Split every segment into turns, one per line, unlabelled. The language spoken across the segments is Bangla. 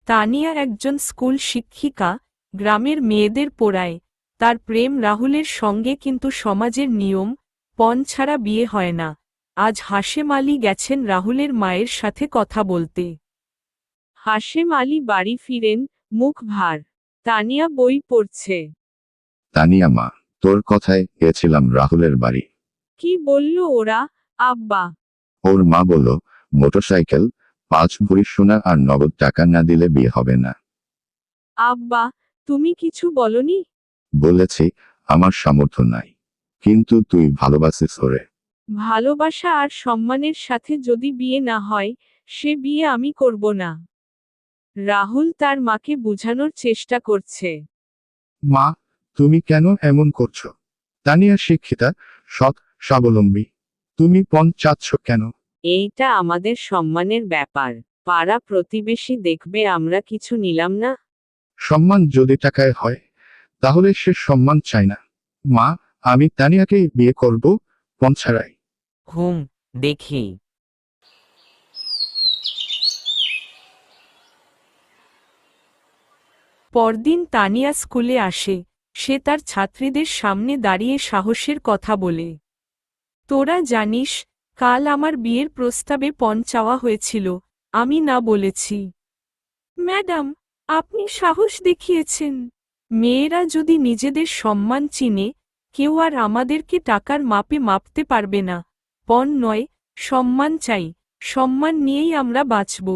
তানিয়া একজন স্কুল শিক্ষিকা, গ্রামের মেয়েদের পড়ায়। তার প্রেম রাহুলের সঙ্গে, কিন্তু সমাজের নিয়ম, পণ ছাড়া বিয়ে হয় না। আজ হাশেম আলী গেছেন রাহুলের মায়ের সাথে কথা বলতে। হাশেম আলী বাড়ি ফিরেন, মুখ ভার। তানিয়া বই পড়ছে।
তানিয়া মা, তোর কথায় গেছিলাম রাহুলের বাড়ি।
কি বলল ওরা, আব্বা?
ওর মা বলল, মোটরসাইকেল, 5 ভরি সোনা আর নগদ টাকা না দিলে বিয়ে হবে না।
আব্বা, তুমি কিছু বলনি?
বলেছি, আমার সামর্থ্য নাই, কিন্তু তুই ভালোবাসিস ওরে।
ভালোবাসা আর সম্মানের সাথে যদি বিয়ে না হয়, সে বিয়ে আমি করব না। রাহুল তার মাকে বোঝানোর চেষ্টা করছে।
মা, তুমি কেন এমন করছো? তানিয়া শিক্ষিতা, সৎ, স্বাবলম্বী। তুমি পণ চাচ্ছ কেন?
এইটা আমাদের সম্মানের ব্যাপার। পাড়া প্রতিবেশী দেখবে আমরা কিছু নিলাম না।
সম্মান যদি টাকায় হয়, তাহলে সে সম্মান চায় না। মা, আমি তানিয়াকেই বিয়ে করব, পণ ছাড়াই।
দেখি। পরদিন তানিয়া স্কুলে আসে। সে তার ছাত্রীদের সামনে দাঁড়িয়ে সাহসের কথা বলে। তোরা জানিস, কাল আমার বিয়ের প্রস্তাবে পণ চাওয়া হয়েছিল, আমি না বলেছি। ম্যাডাম, আপনি সাহস দেখিয়েছেন। মেয়েরা যদি নিজেদের সম্মান চিনে, কেউ আর আমাদেরকে টাকার মাপে মাপতে পারবে না। পণ নয়, সম্মান চাই। সম্মান নিয়েই আমরা বাঁচব।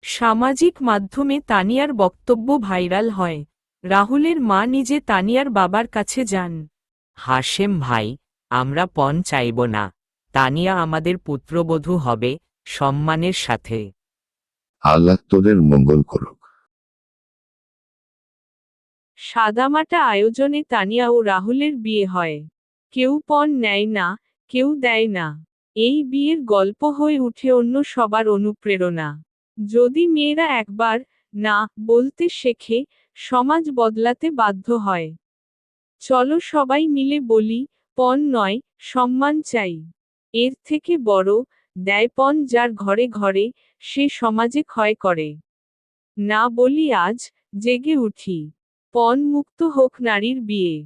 সামাজিক মাধ্যমে তানিয়ার বক্তব্য ভাইরাল হয়। রাহুলের মা নিজে তানিয়ার বাবার কাছে যান। হাশেম ভাই, আমরা পণ চাইব না। তানিয়া আমাদের পুত্রবধূ হবে, সম্মানের সাথে।
আল্লাহ তোদের মঙ্গল করুক।
সাদামাটা আয়োজনে তানিয়া ও রাহুলের বিয়ে হয়। কেউ পণ নেয় না, কেউ দেয় না। এই বিয়ের গল্প হয়ে উঠে অন্য সবার অনুপ্রেরণা। যদি মেয়েরা একবার না বলতে শেখে, সমাজ বদলাতে বাধ্য হয়। চলো সবাই মিলে বলি, পণ নয়, সম্মান চাই। এর থেকে বড় দেয় পণ যার ঘরে ঘরে, সে সমাজে ক্ষয় করে। না বলি আজ, জেগে উঠি। পণ মুক্ত হোক নারীর বিয়ে।